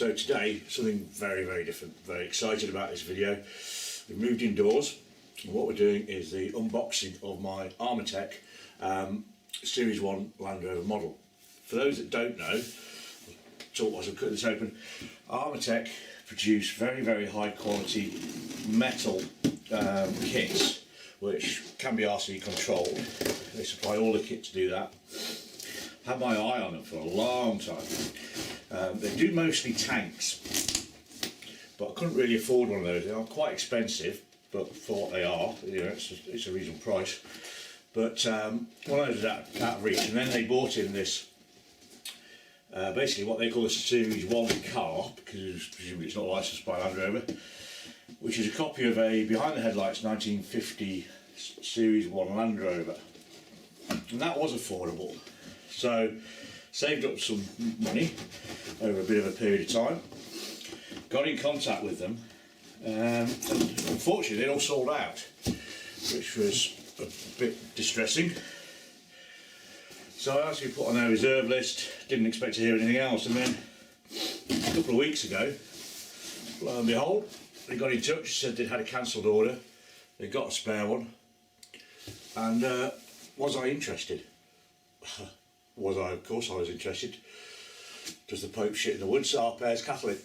So today, something very, very different. Very excited about this video. We've moved indoors, and what we're doing is the unboxing of my Armortek Series 1 Landrover model. For those that don't know, I'll talk whilst I'm cutting this open. Armortek produce very, very high quality metal kits, which can be RC controlled. They supply all the kit to do that. Had my eye on them for a long time. They do mostly tanks, but I couldn't really afford one of those. They are quite expensive, but for what they are, you know, it's a reasonable price. But one of those was out of reach, and then they bought in this, basically what they call a Series 1 car, because presumably it's not licensed by Landrover, which is a copy of a behind the headlights 1950 Series 1 Land Rover, and that was affordable. So saved up some money over a bit of a period of time, got in contact with them, and unfortunately they all sold out, which was a bit distressing. So I actually put on their reserve list, didn't expect to hear anything else, and then a couple of weeks ago, lo and behold, they got in touch, said they'd had a cancelled order, they got a spare one, and was I interested? Was I? Of course I was interested. Does the Pope shit in the woods? Our pair's Catholic.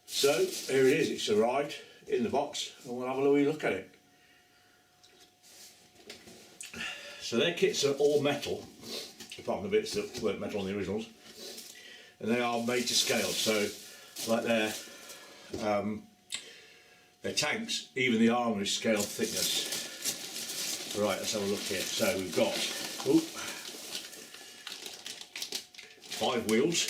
So here it is, it's arrived in the box, and we'll have a wee look at it. So their kits are all metal, apart from the bits that weren't metal on the originals, and they are made to scale. So like their tanks, even the armour is scale thickness. Right, let's have a look here. So we've got 5 wheels,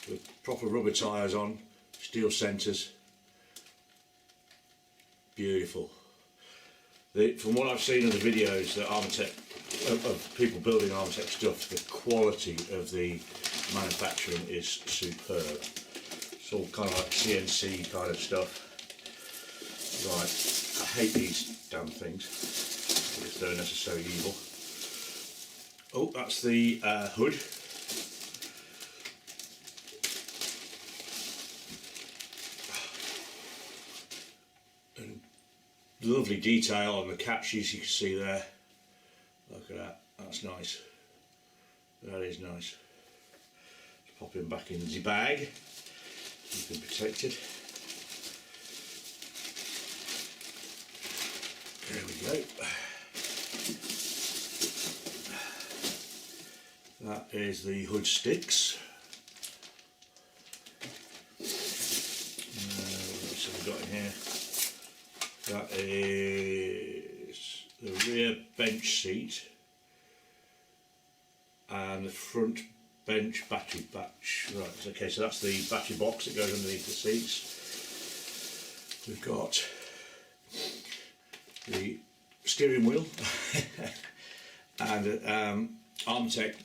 with proper rubber tyres on, steel centres. Beautiful. From what I've seen in the videos that Armortek, of people building Armortek stuff, the quality of the manufacturing is superb. It's all kind of like CNC kind of stuff. Right, I hate these damn things, because they're necessarily evil. Oh, that's the hood. And lovely detail on the catches you can see there. Look at that, that's nice. That is nice. Just pop him back in the bag, keep him protected. There we go. That is the hood sticks. What else have we got in here? That is the rear bench seat and the front bench battery batch. Right, okay, so that's the battery box that goes underneath the seats. We've got the steering wheel and Armortek.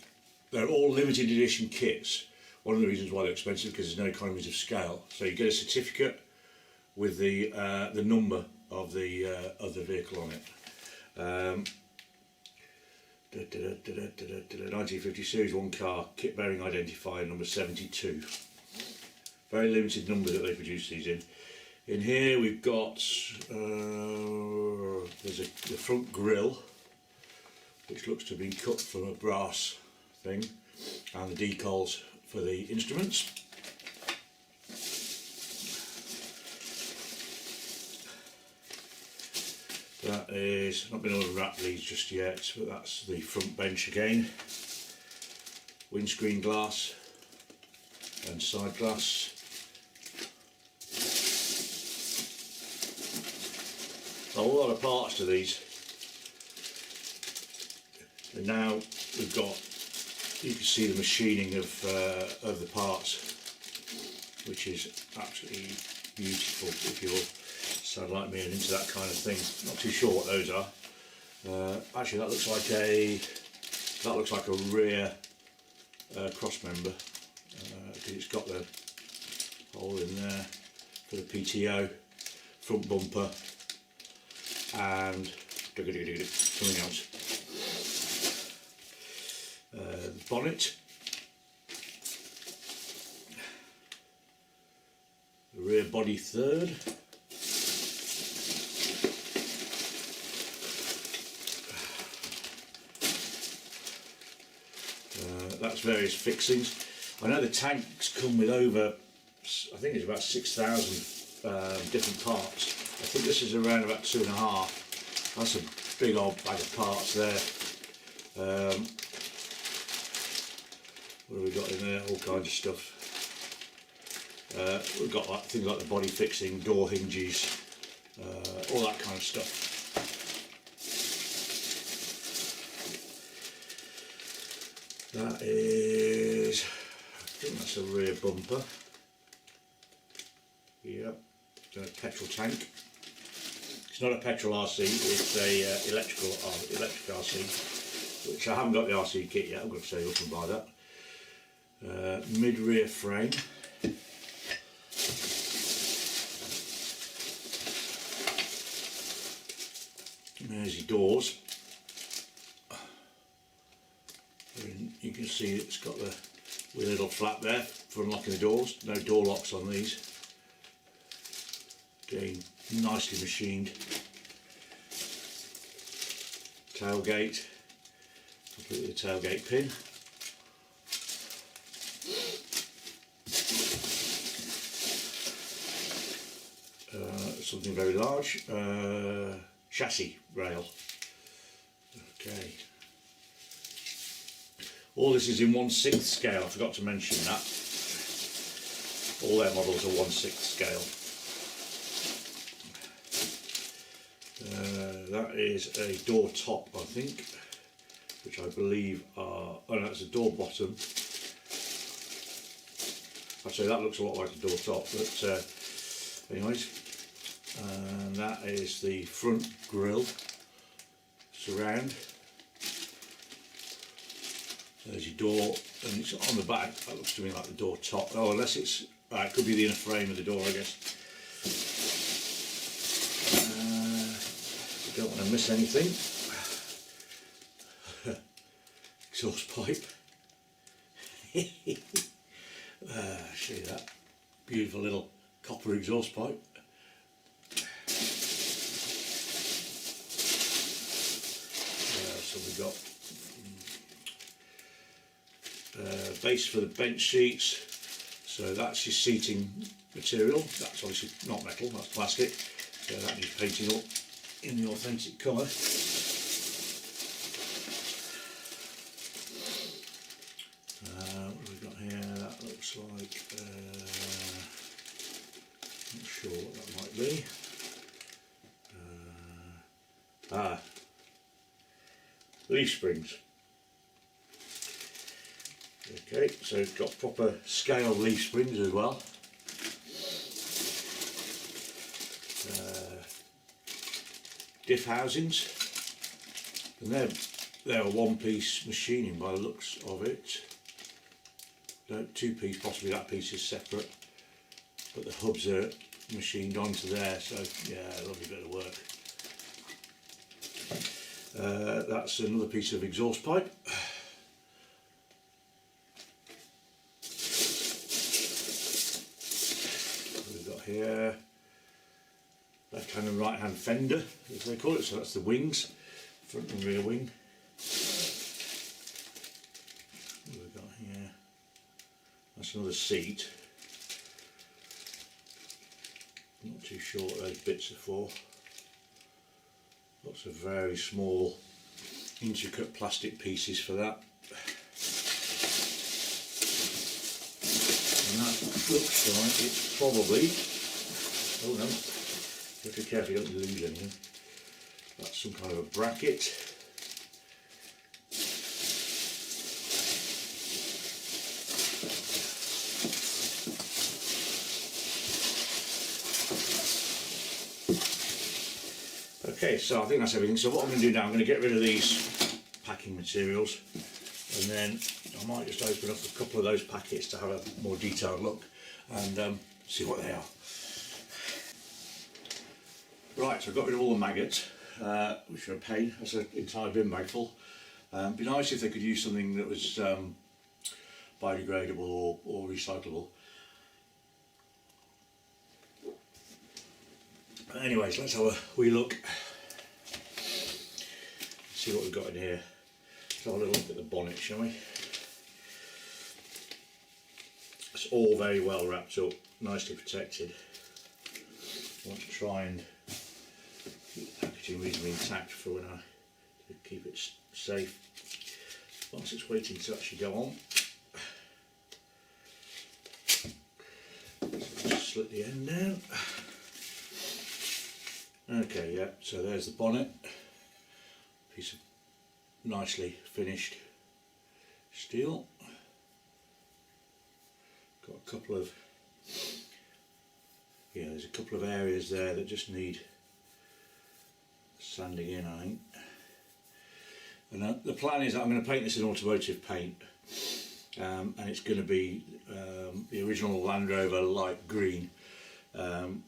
They're all limited edition kits. One of the reasons why they're expensive because there's no economies of scale. So you get a certificate with the number of the vehicle on it. 1950 Series 1 car, kit bearing identifier number 72. Very limited number that they produce these in. In here we've got there's the front grille, which looks to have been cut from a brass thing, and the decals for the instruments. That is, not been able to wrap these just yet, but that's the front bench again. Windscreen glass and side glass. A whole lot of parts to these, and now we've got, you can see the machining of the parts, which is absolutely beautiful if you're sad like me and into that kind of thing. Not too sure what those are. Actually, that looks like a rear cross member, because it's got the hole in there for the PTO, front bumper, and something else. bonnet, the rear body third, that's various fixings. I know the tanks come with over, I think it's about 6,000 different parts. I think this is around about 2.5. That's a big old bag of parts there. What have we got in there? All kinds of stuff. We've got like things like the body fixing, door hinges, all that kind of stuff. That is, I think that's a rear bumper. Yep, a petrol tank. It's not a petrol RC, it's a electric RC, which I haven't got the RC kit yet. I've got to save up and buy that. Mid-rear frame. There's your doors. And you can see it's got the little flap there for unlocking the doors. No door locks on these. Again, nicely machined. Tailgate. Completely the tailgate pin. Something very large. Chassis rail. Okay. All this is in 1/6 scale. I forgot to mention that. All their models are 1/6 scale. That is a door top, I think, which I believe are. Oh no, it's a door bottom. Actually, that looks a lot like a door top, but anyways. And that is the front grille surround. There's your door, and it's on the back. That looks to me like the door top. Oh, unless it's, it could be the inner frame of the door, I guess. Don't want to miss anything. Exhaust pipe. See that beautiful little copper exhaust pipe. So we've got base for the bench seats. So that's your seating material. That's obviously not metal, that's plastic. So that needs painting up in the authentic colour. What have we got here? That looks like, not sure what that might be. Leaf springs. Okay, so it's got proper scale leaf springs as well. Diff housings, and they're a one-piece machining by the looks of it. No, two-piece, possibly that piece is separate, but the hubs are machined onto there, so yeah, a lovely bit of work. That's another piece of exhaust pipe. What we've got here, left-hand and right-hand fender, as they call it, so that's the wings, front and rear wing. What have we got here? That's another seat. Not too sure what those bits are for. Lots of very small, intricate plastic pieces for that. And that looks like it's probably, oh no, you have to be careful you don't lose anything. That's some kind of a bracket. Okay, so I think that's everything. So what I'm going to do now, I'm going to get rid of these packing materials, and then I might just open up a couple of those packets to have a more detailed look and see what they are. Right, so I've got rid of all the maggots, which are a pain. That's an entire bin bag full. It'd be nice if they could use something that was biodegradable or recyclable. But anyways, let's have a wee look, see what we've got in here. Let's have a little look at the bonnet, shall we? It's all very well wrapped up, nicely protected. I want to try and keep the packaging reasonably intact for when I keep it safe whilst it's waiting to actually go on. Just slit the end down. Okay, yeah, so there's the bonnet, piece of nicely finished steel. Got a couple of, yeah, there's a couple of areas there that just need sanding in, I think. And the plan is that I'm going to paint this in automotive paint, and it's going to be the original Landrover light green,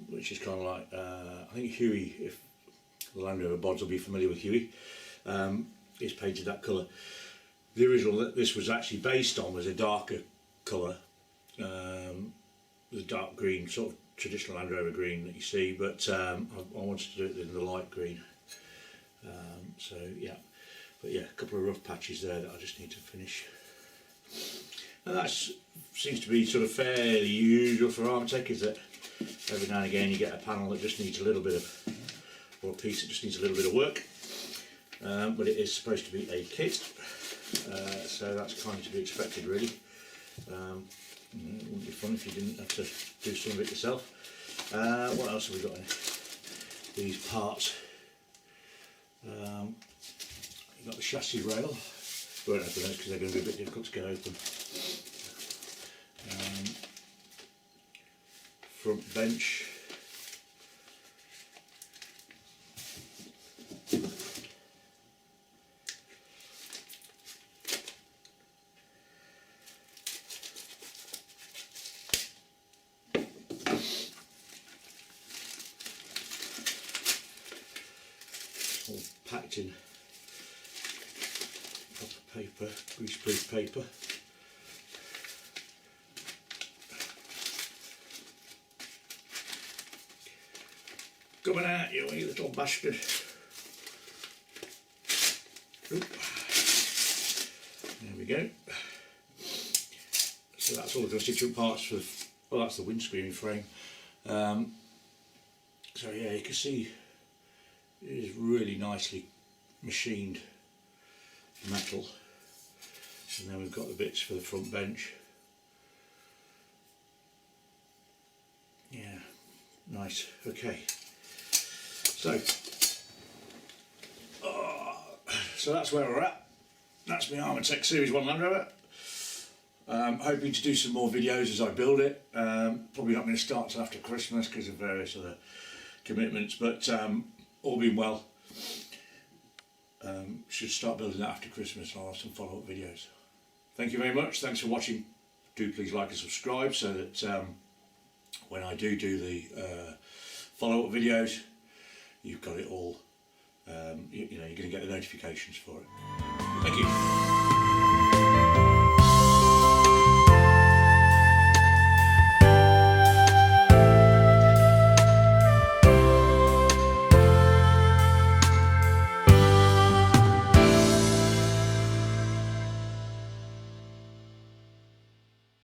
which is kind of like, I think Huey, if the Landrover bods will be familiar with Huey, is painted that colour. The original that this was actually based on was a darker colour, the dark green, sort of traditional Landrover green that you see, but I wanted to do it in the light green. So yeah, but yeah, a couple of rough patches there that I just need to finish. And that seems to be sort of fairly usual for Armortek, is that every now and again you get a panel that just needs a little bit of, or a piece that just needs a little bit of work. But it is supposed to be a kit, so that's kind of to be expected, really. It wouldn't be fun if you didn't have to do some of it yourself. What else have we got in these parts? You've got the chassis rail. We won't open those because they're going to be a bit difficult to get open. Front bench. All packed in proper paper, greaseproof paper. Coming out, you little bastard. Oop. There we go. So that's all the constituent parts for, well, that's the windscreen frame. So yeah, you can see it is really nicely machined metal. And then we've got the bits for the front bench. Yeah, nice. Okay. So that's where we're at. That's my Armortek Series 1 Landrover. Hoping to do some more videos as I build it. Probably not going to start till after Christmas because of various other commitments, but all being well, should start building that after Christmas, and I'll have some follow-up videos. Thank you very much. Thanks for watching. Do please like and subscribe so that when I do the follow-up videos, you've got it all. You know, you're going to get the notifications for it. Thank you.